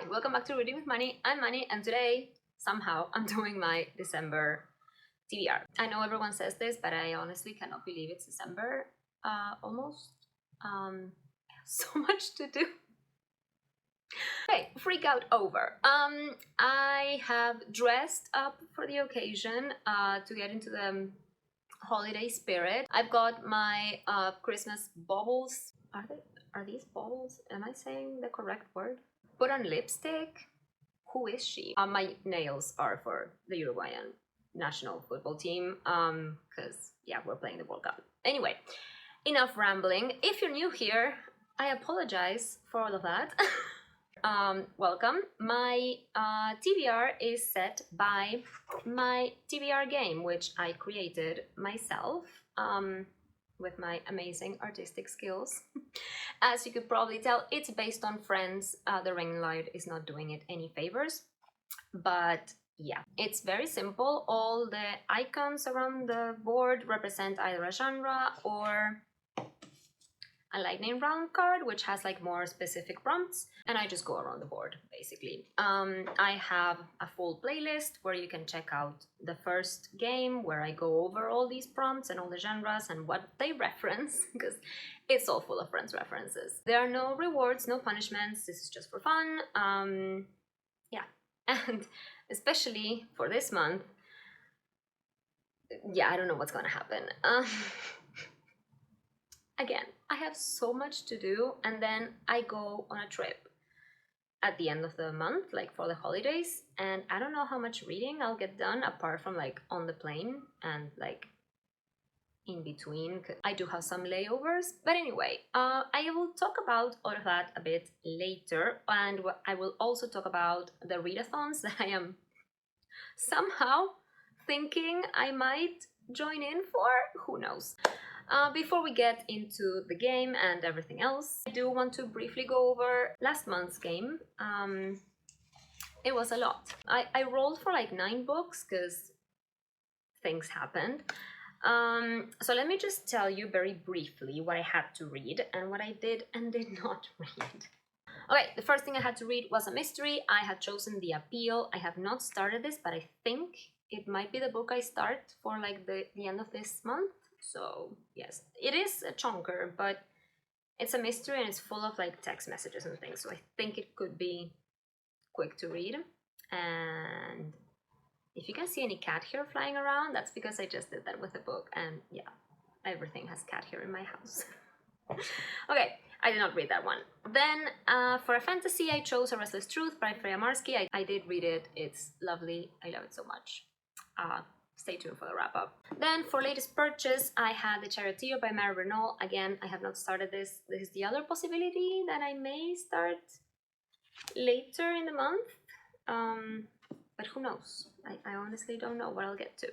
welcome back to Reading with Money. I'm Money, and today, somehow, I'm doing my December TBR. I know everyone says this, but I honestly cannot believe it's December, almost. So much to do. Okay, freak out over. I have dressed up for the occasion to get into the holiday spirit. I've got my Christmas baubles. Are these baubles? Am I saying the correct word? Put on lipstick. Who is she? My nails are for the Uruguayan national football team because yeah, we're playing the World Cup. Anyway, enough rambling. If you're new here, I apologize for all of that. Welcome. My TBR is set by my TBR game, which I created myself with my amazing artistic skills. As you could probably tell, it's based on Friends. The ring light is not doing it any favors, but yeah, it's very simple. All the icons around the board represent either a genre or a lightning round card, which has like more specific prompts, and I just go around the board basically. I have a full playlist where you can check out the first game where I go over all these prompts and all the genres and what they reference, because it's all full of Friends references. There are no rewards, no punishments. This is just for fun. Yeah, and especially for this month, yeah, I don't know what's gonna happen. Again, I have so much to do, and then I go on a trip at the end of the month, like for the holidays, and I don't know how much reading I'll get done apart from like on the plane and like in between. I do have some layovers, but anyway, I will talk about all of that a bit later, and I will also talk about the readathons that I am somehow thinking I might join in for. Who knows? Before we get into the game and everything else, I do want to briefly go over last month's game. It was a lot. I rolled for like 9 books because things happened. So let me just tell you very briefly what I had to read and what I did and did not read. Okay, the first thing I had to read was a mystery. I had chosen The Appeal. I have not started this, but I think it might be the book I start for like the end of this month. So yes, it is a chunker, but it's a mystery and it's full of like text messages and things, so I think it could be quick to read. And if you can see any cat hair flying around, that's because I just did that with the book, and yeah, everything has cat hair in my house. Okay, I did not read that one. Then for a fantasy, I chose A Restless Truth by Freya Marsky. I did read it. It's lovely. I love it so much. Stay tuned for the wrap-up. Then for latest purchase, I had The Charioteer by Mary Renault. Again, I have not started this. This is the other possibility that I may start later in the month. But who knows? I honestly don't know what I'll get to.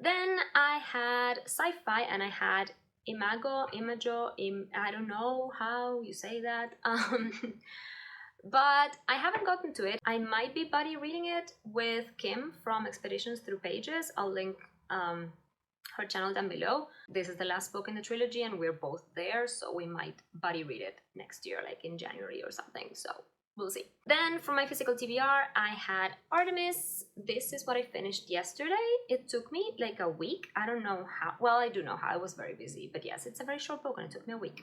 Then I had sci-fi, and I had Imago, I don't know how you say that. But I haven't gotten to it. I might be buddy reading it with Kim from Expeditions Through Pages. I'll link her channel down below. This is the last book in the trilogy and we're both there, so we might buddy read it next year, like in January or something, so we'll see. Then for my physical TBR, I had Artemis. This is what I finished yesterday. It took me like a week. I don't know how. Well, I do know how. I was very busy, but yes, it's a very short book and it took me a week.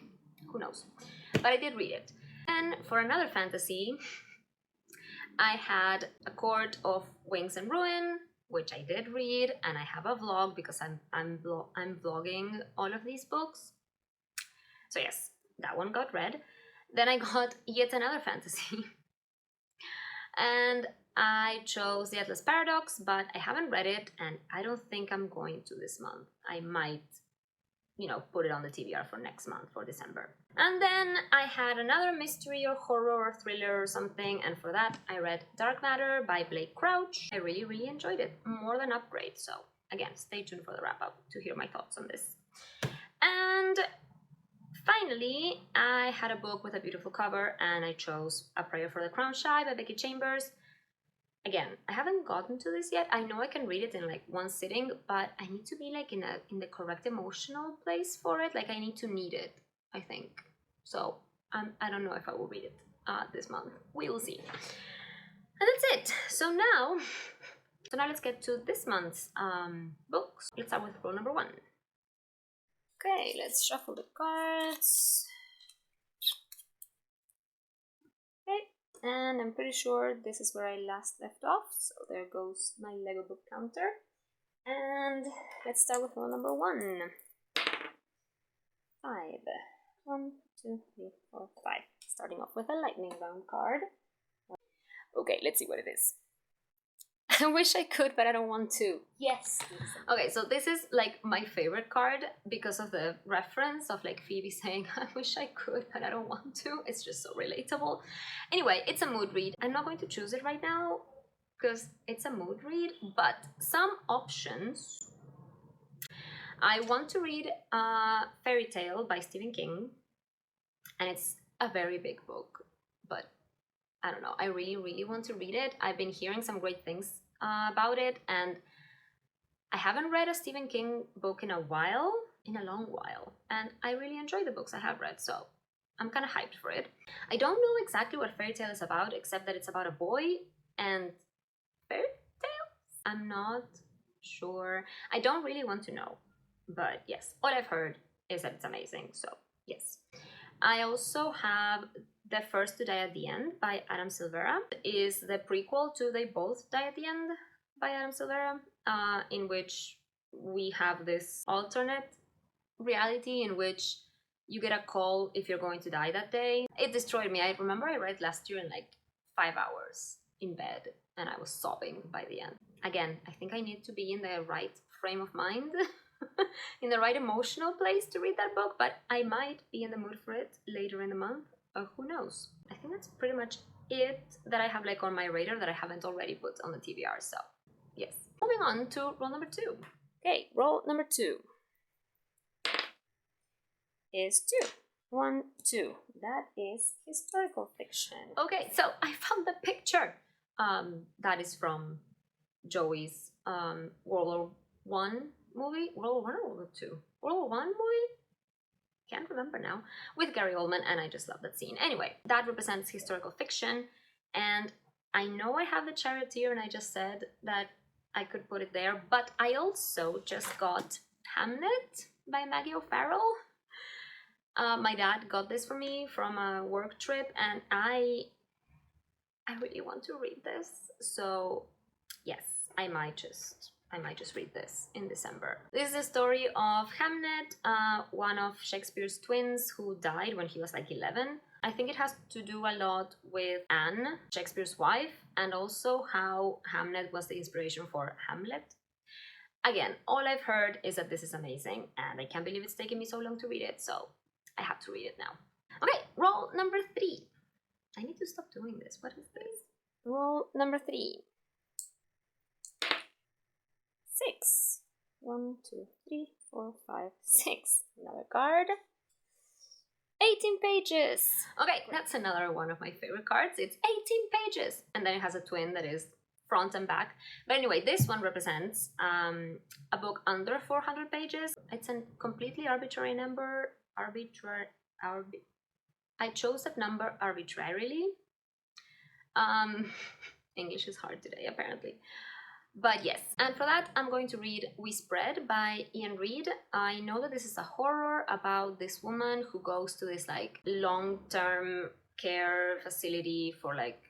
Who knows? But I did read it. And for another fantasy, I had A Court of Wings and Ruin, which I did read, and I have a vlog because I'm vlogging all of these books. So yes, that one got read. Then I got yet another fantasy, and I chose The Atlas Paradox, but I haven't read it, and I don't think I'm going to this month. I might, you know, put it on the TBR for next month, for December. And then I had another mystery or horror or thriller or something, and for that I read Dark Matter by Blake Crouch. I really enjoyed it, more than Upgrade, so again, stay tuned for the wrap-up to hear my thoughts on this. And finally, I had a book with a beautiful cover, and I chose A Prayer for the Crown Shy by Becky Chambers. Again, I haven't gotten to this yet. I know I can read it in like one sitting, but I need to be like in the correct emotional place for it. Like I need to need it, I think. So I don't know if I will read it this month. We will see. And that's it. So now let's get to this month's books. Let's start with roll number 1. Okay, let's shuffle the cards. Okay, and I'm pretty sure this is where I last left off. So there goes my Lego book counter. And let's start with roll number 1. 5. 1, 2, 3, 4, 5. Starting off with a lightning round card. Okay, let's see what it is. I wish I could, but I don't want to. Yes. Okay, so this is like my favorite card because of the reference of like Phoebe saying, I wish I could, but I don't want to. It's just so relatable. Anyway, it's a mood read. I'm not going to choose it right now because it's a mood read, but some options. I want to read Fairy Tale by Stephen King, and it's a very big book, but I don't know, I really want to read it. I've been hearing some great things about it, and I haven't read a Stephen King book in a long while, and I really enjoy the books I have read, so I'm kind of hyped for it. I don't know exactly what Fairy Tale is about, except that it's about a boy and fairy tales? I'm not sure. I don't really want to know, but yes, all I've heard is that it's amazing, so yes. I also have The First to Die at the End by Adam Silvera. It is the prequel to They Both Die at the End by Adam Silvera, in which we have this alternate reality in which you get a call if you're going to die that day. It destroyed me. I remember I read last year in like 5 hours in bed, and I was sobbing by the end. Again, I think I need to be in the right frame of mind in the right emotional place to read that book, but I might be in the mood for it later in the month, or who knows. I think that's pretty much it that I have like on my radar that I haven't already put on the TBR, so yes. Moving on to roll number 2. Okay, roll number 2 is 2. 1, 2. That is historical fiction. Okay, so I found the picture. That is from Joey's World War One movie. World War One or World War Two? World War One movie? Can't remember now. With Gary Oldman, and I just love that scene. Anyway, that represents historical fiction, and I know I have the Charioteer, and I just said that I could put it there, but I also just got Hamnet by Maggie O'Farrell. My dad got this for me from a work trip, and I really want to read this, so yes, I might just read this in December. This is the story of Hamnet, one of Shakespeare's twins who died when he was like 11. I think it has to do a lot with Anne, Shakespeare's wife, and also how Hamnet was the inspiration for Hamlet. Again, all I've heard is that this is amazing, and I can't believe it's taken me so long to read it, so I have to read it now. Okay, roll number 3. I need to stop doing this. What is this? Roll number 3. 6. 1, 2, 3, 4, 5, 6. Another card. 18 pages. Okay, that's another one of my favorite cards. It's 18 pages. And then it has a twin that is front and back. But anyway, this one represents a book under 400 pages. It's a completely arbitrary number. I chose that number arbitrarily. English is hard today, apparently. But yes, and for that I'm going to read We Spread by Ian Reid. I know that this is a horror about this woman who goes to this like long-term care facility for like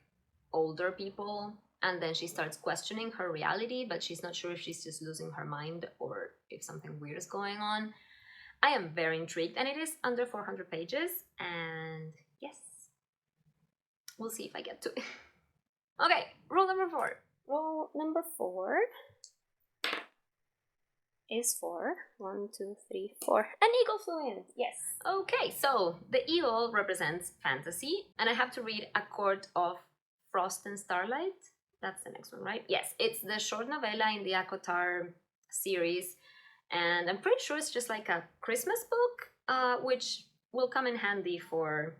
older people, and then she starts questioning her reality, but she's not sure if she's just losing her mind or if something weird is going on. I am very intrigued, and it is under 400 pages, and yes, we'll see if I get to it. Okay, roll number 4. Roll number 4 is 4. 1, 2, 3, 4. An eagle flew in. Yes. Okay, so the eagle represents fantasy, and I have to read A Court of Frost and Starlight. That's the next one, right? Yes, it's the short novella in the ACOTAR series, and I'm pretty sure it's just like a Christmas book, which will come in handy for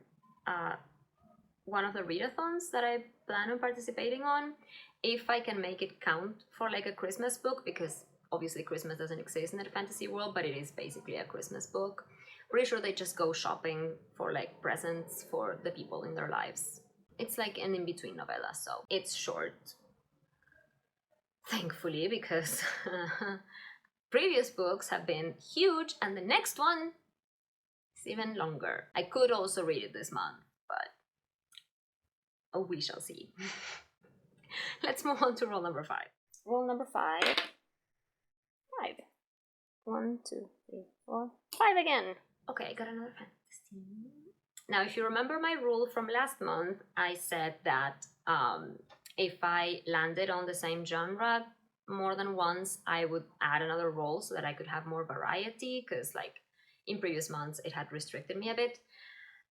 one of the readathons that I plan on participating on, if I can make it count for like a Christmas book, because obviously Christmas doesn't exist in the fantasy world, but it is basically a Christmas book. Pretty sure they just go shopping for like presents for the people in their lives It's like an in-between novella, so it's short. Thankfully, because previous books have been huge, and the next one is even longer. I could also read it this month, but oh, we shall see. Let's move on to roll number 5. Roll number 5. 5. 1, 2, 3, 4, 5 again. Okay, I got another fantasy. Now, if you remember my rule from last month, I said that if I landed on the same genre more than once, I would add another role so that I could have more variety, because like in previous months it had restricted me a bit.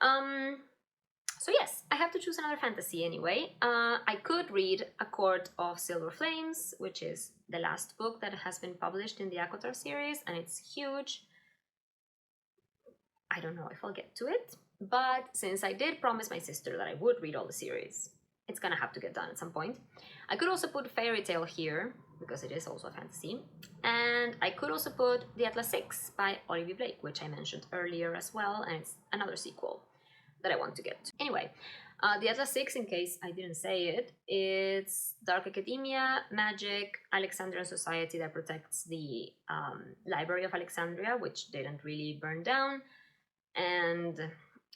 So yes, I have to choose another fantasy anyway. I could read A Court of Silver Flames, which is the last book that has been published in the ACOTAR series, and it's huge. I don't know if I'll get to it, but since I did promise my sister that I would read all the series, it's gonna have to get done at some point. I could also put Fairy Tale here, because it is also a fantasy, and I could also put The Atlas 6 by Olivia Blake, which I mentioned earlier as well, and it's another sequel that I want to get to. Anyway, The Atlas 6, in case I didn't say it, it's dark academia, magic, Alexandrian society that protects the Library of Alexandria, which didn't really burn down, and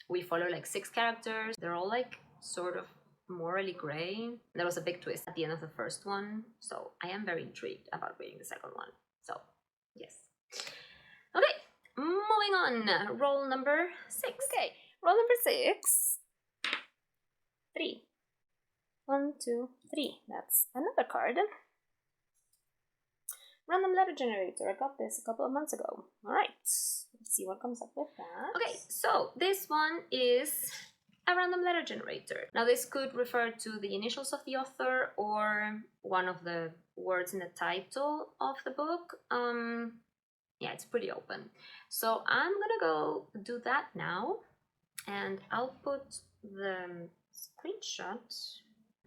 we follow like 6 characters. They're all like sort of morally gray. There was a big twist at the end of the first one, so I am very intrigued about reading the second one. So yes. Okay, moving on. Roll number 6. Okay, roll number 6. 3. 1, 2, 3. That's another card. Random letter generator. I got this a couple of months ago. Alright, let's see what comes up with that. Okay, so this one is a random letter generator. Now this could refer to the initials of the author or one of the words in the title of the book. Yeah, it's pretty open. So I'm gonna go do that now, and I'll put the screenshot.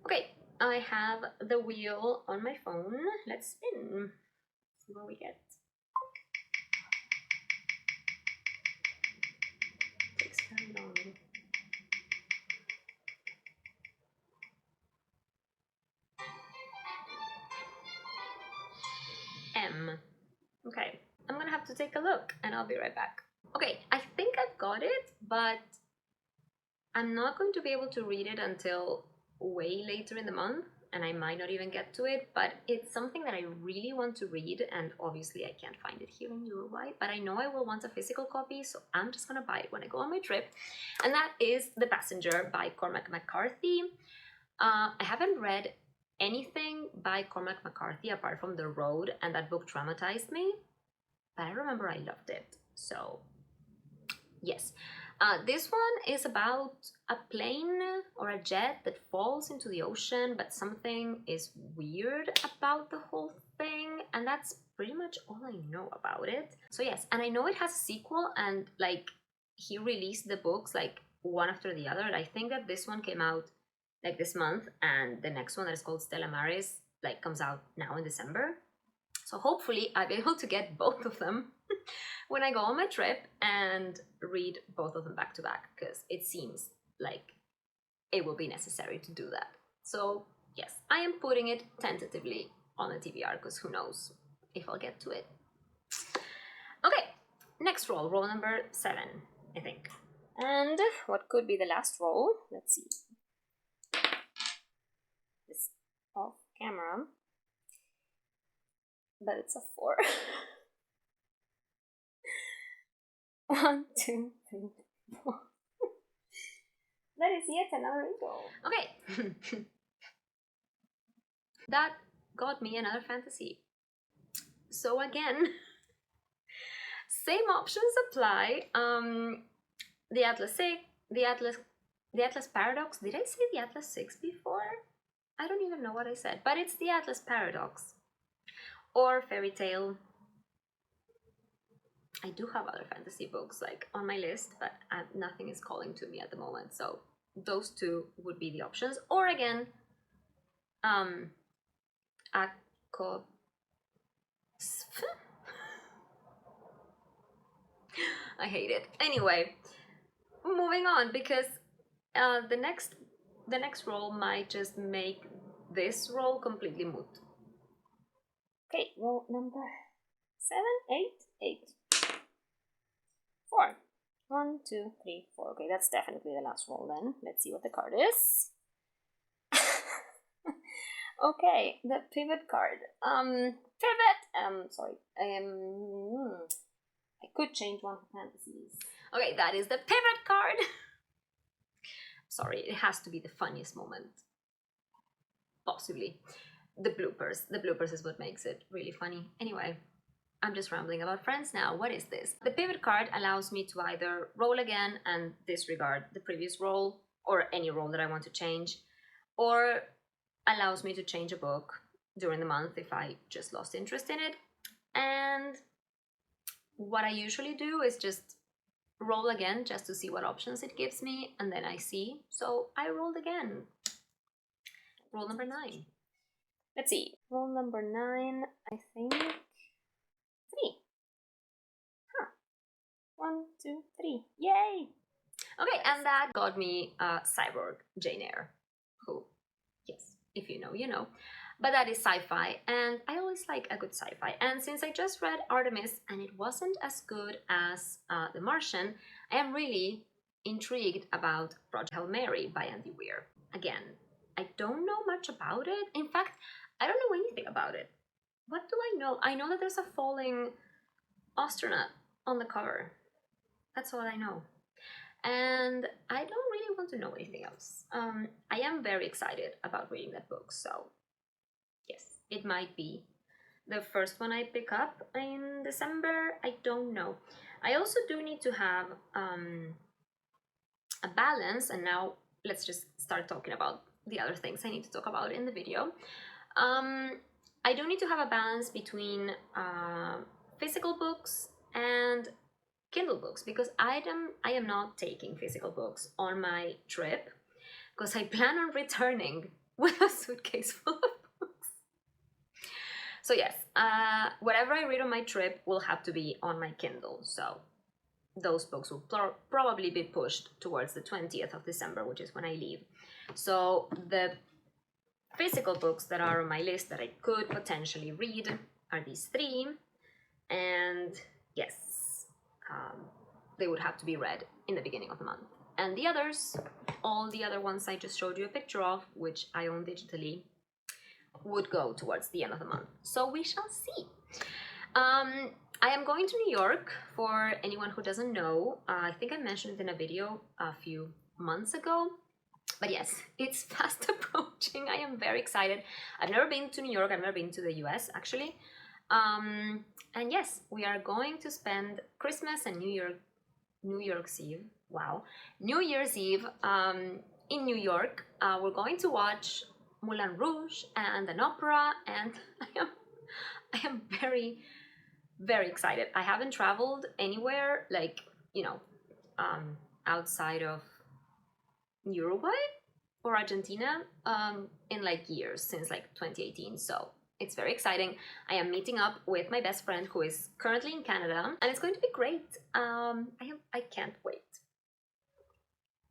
Okay, I have the wheel on my phone. Let's spin. See what we get. Takes very long. M. Okay, I'm gonna have to take a look and I'll be right back. Okay, I think I've got it, but I'm not going to be able to read it until way later in the month, and I might not even get to it, but it's something that I really want to read, and obviously I can't find it here in Uruguay, but I know I will want a physical copy, so I'm just gonna buy it when I go on my trip, and that is The Passenger by Cormac McCarthy. I haven't read anything by Cormac McCarthy apart from The Road, and that book traumatized me, but I remember I loved it, so yes. This one is about a plane or a jet that falls into the ocean, but something is weird about the whole thing, and that's pretty much all I know about it. So yes, and I know it has a sequel, and like he released the books like one after the other. I think that this one came out like this month, and the next one that is called Stella Maris like comes out now in December. So hopefully I'll be able to get both of them when I go on my trip and read both of them back to back, because it seems like it will be necessary to do that. So yes, I am putting it tentatively on the TBR, because who knows if I'll get to it. Okay, next roll, roll number 7, I think. And what could be the last roll? Let's see. This off camera. But it's a 4. 1, 2, 3, 4. That is yet another roll. Okay. That got me another fantasy. So again, same options apply. The Atlas 6, the Atlas Paradox. Did I say the Atlas 6 before? I don't even know what I said, but it's the Atlas Paradox. Or Fairy Tale. I do have other fantasy books like on my list, but nothing is calling to me at the moment. So those two would be the options. Or again, I hate it. Anyway, moving on, because the next the next roll might just make this roll completely moot. Okay, roll number 7, 8, 8. 4. 1, 2, 3, 4. Okay, that's definitely the last roll then. Let's see what the card is. Okay, the pivot card. Pivot! Sorry. I could change one for fantasies. Okay, that is the pivot card. Sorry, it has to be the funniest moment. Possibly. The bloopers. The bloopers is what makes it really funny. Anyway, I'm just rambling about friends now. What is this? The pivot card allows me to either roll again and disregard the previous roll, or any roll that I want to change, or allows me to change a book during the month if I just lost interest in it. And what I usually do is just roll again just to see what options it gives me, and then I see. So I rolled again. Roll number 9. Let's see. Roll number 9, I think 3. Huh. 1, 2, 3. Yay! Okay, and that got me Cyborg Jane Eyre, who, yes, if you know, you know. But that is sci-fi, and I always like a good sci-fi. And since I just read Artemis and it wasn't as good as The Martian, I am really intrigued about Project Hail Mary by Andy Weir. Again, I don't know much about it. In fact, I don't know anything about it. What do I know? I know that there's a falling astronaut on the cover. That's all I know. And I don't really want to know anything else. I am very excited about reading that book, so yes, it might be the first one I pick up in December. I don't know. I also do need to have a balance, and now let's just start talking about the other things I need to talk about in the video. I do need to have a balance between physical books and Kindle books, because I am not taking physical books on my trip, because I plan on returning with a suitcase full of books. So yes, whatever I read on my trip will have to be on my Kindle, so those books will probably be pushed towards the 20th of December, which is when I leave. So the physical books that are on my list that I could potentially read are these 3, and yes, they would have to be read in the beginning of the month. And the others, all the other ones I just showed you a picture of, which I own digitally, would go towards the end of the month. So we shall see. I am going to New York, for anyone who doesn't know. I think I mentioned it in a video a few months ago. But yes, it's fast approaching. I am very excited. I've never been to New York. I've never been to the US, actually. And yes, we are going to spend Christmas and New Year's Eve. Wow, New Year's Eve in New York. We're going to watch Moulin Rouge and an opera, and I am very, very excited. I haven't traveled anywhere, like, you know, outside of Uruguay or Argentina in like years, since like 2018. So it's very exciting. I am meeting up with my best friend who is currently in Canada, and it's going to be great. I can't wait.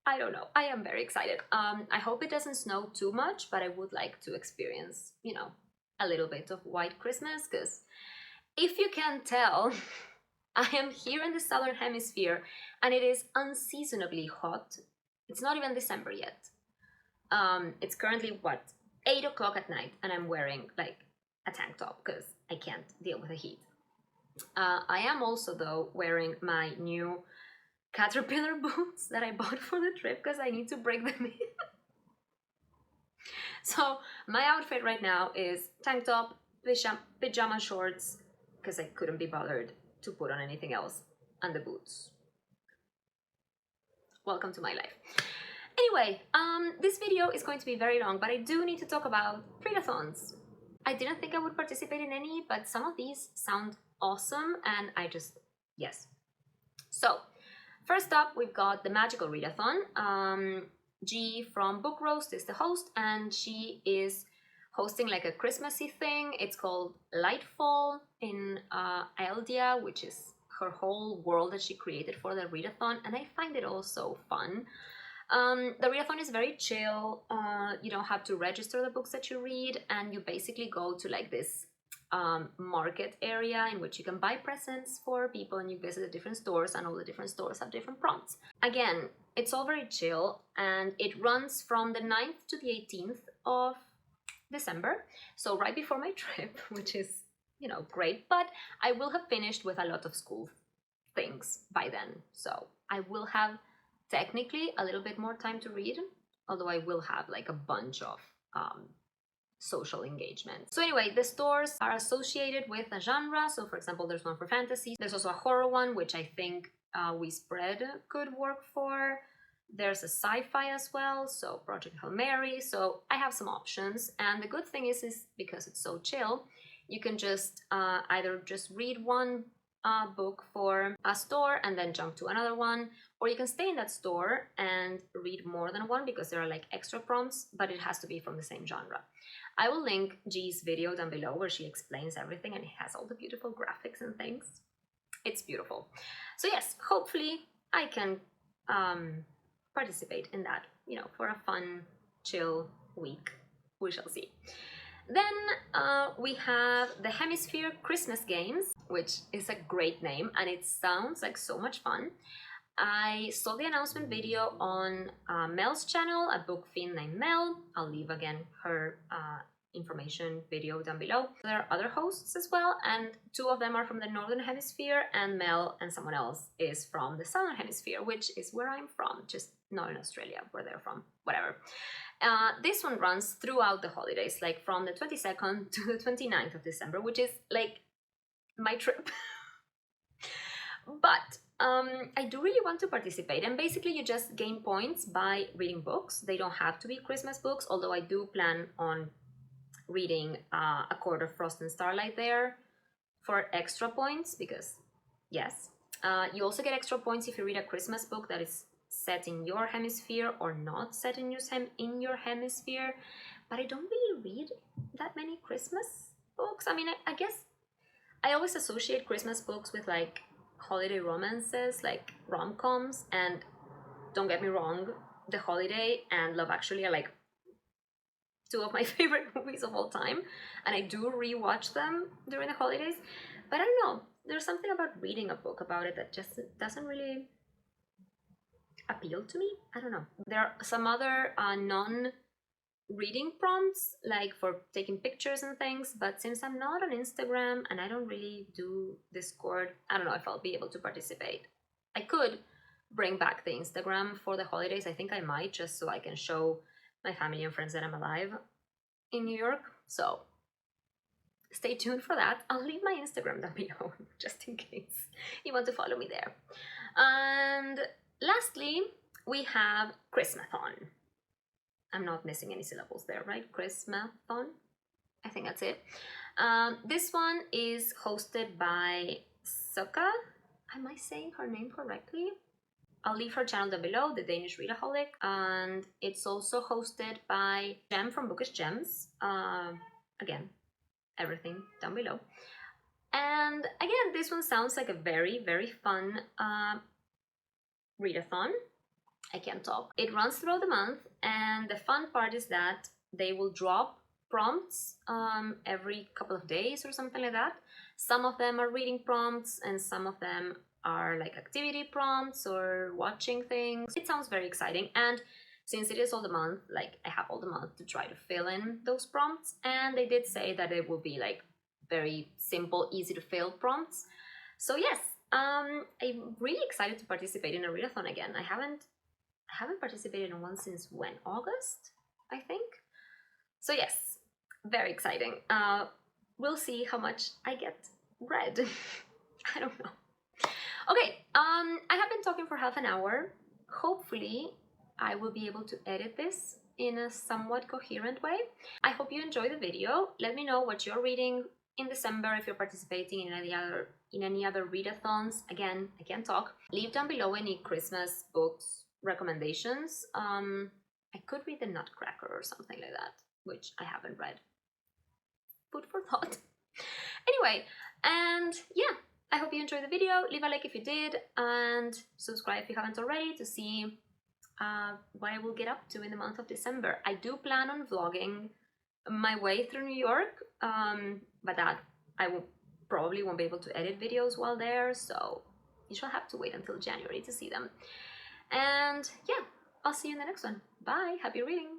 I don't know. I am very excited. I hope it doesn't snow too much, but I would like to experience, you know, a little bit of white Christmas, because if you can tell, I am here in the Southern Hemisphere and it is unseasonably hot. It's not even December yet. It's currently, what, 8 o'clock at night, and I'm wearing like a tank top because I can't deal with the heat. I am also, though, wearing my new Caterpillar boots that I bought for the trip because I need to break them in. So my outfit right now is tank top, pajama shorts, because I couldn't be bothered to put on anything else, and the boots. Welcome to my life. Anyway, this video is going to be very long, but I do need to talk about readathons. I didn't think I would participate in any, but some of these sound awesome, and I just, yes. So, first up, we've got the Magical Readathon. G from Book Roast is the host, and she is hosting like a Christmassy thing. It's called Lightfall in Eldia, which is her whole world that she created for the readathon, and I find it all so fun. The readathon is very chill. You don't have to register the books that you read, and you basically go to like this market area in which you can buy presents for people, and you visit the different stores, and all the different stores have different prompts. Again, it's all very chill, and it runs from the 9th to the 18th of December, so right before my trip, which is, you know, great, but I will have finished with a lot of school things by then, so I will have technically a little bit more time to read, although I will have like a bunch of social engagement. So anyway, the stores are associated with a genre. So for example, there's one for fantasy. There's also a horror one, which I think We Spread could work for. There's a sci-fi as well, so Project Hail Mary. So I have some options. And the good thing is because it's so chill, you can just either just read one book for a store and then jump to another one, or you can stay in that store and read more than one because there are like extra prompts, but it has to be from the same genre. I will link G's video down below where she explains everything, and it has all the beautiful graphics and things. It's beautiful. So yes, hopefully I can participate in that, you know, for a fun, chill week. We shall see. Then we have the Hemisphere Christmas Games, which is a great name, and it sounds like so much fun. I saw the announcement video on Mel's channel, a book fiend named Mel. I'll leave again her information video down below. There are other hosts as well, and 2 of them are from the Northern Hemisphere, and Mel and someone else is from the Southern Hemisphere, which is where I'm from, just not in Australia, where they're from, whatever. This one runs throughout the holidays, like from the 22nd to the 29th of December, which is like my trip. But I do really want to participate, and basically you just gain points by reading books. They don't have to be Christmas books, although I do plan on reading A Court of Frost and Starlight there for extra points, because yes, you also get extra points if you read a Christmas book that is set in your hemisphere or not set in your hemisphere. But I don't really read that many Christmas books. I mean, I guess I always associate Christmas books with like holiday romances, like rom-coms, and don't get me wrong, The Holiday and Love Actually are like 2 of my favorite movies of all time, and I do rewatch them during the holidays. But I don't know, there's something about reading a book about it that just doesn't really appeal to me. I don't know. There are some other non-reading prompts, like for taking pictures and things, but since I'm not on Instagram and I don't really do Discord, I don't know if I'll be able to participate. I could bring back the Instagram for the holidays. I think I might, just so I can show my family and friends that I'm alive in New York. So stay tuned for that. I'll leave my Instagram down below just in case you want to follow me there. And lastly, we have Christmathon. I'm not missing any syllables there, right? Christmathon? I think that's it. This one is hosted by Suka. Am I saying her name correctly? I'll leave her channel down below, the Danish Readaholic. And it's also hosted by Gem from Bookish Gems. Again, everything down below. And again, this one sounds like a very, very fun readathon. I can't talk. It runs throughout the month, and the fun part is that they will drop prompts every couple of days or something like that. Some of them are reading prompts, and some of them are like activity prompts or watching things. It sounds very exciting, and since it is all the month, like I have all the month to try to fill in those prompts, and they did say that it will be like very simple, easy to fill prompts. So yes, I'm really excited to participate in a readathon again. I haven't participated in one since when? August, I think. So yes, very exciting. We'll see how much I get read. I don't know. Okay, I have been talking for half an hour. Hopefully, I will be able to edit this in a somewhat coherent way. I hope you enjoy the video. Let me know what you're reading in December, if you're participating in any other readathons. Again, I can't talk. Leave down below any Christmas books recommendations. I could read The Nutcracker or something like that, which I haven't read. Food for thought. Anyway, and yeah, I hope you enjoyed the video. Leave a like if you did, and subscribe if you haven't already to see what I will get up to in the month of December. I do plan on vlogging my way through New York, but that I will probably won't be able to edit videos while there, so you shall have to wait until January to see them. And yeah, I'll see you in the next one. Bye, happy reading!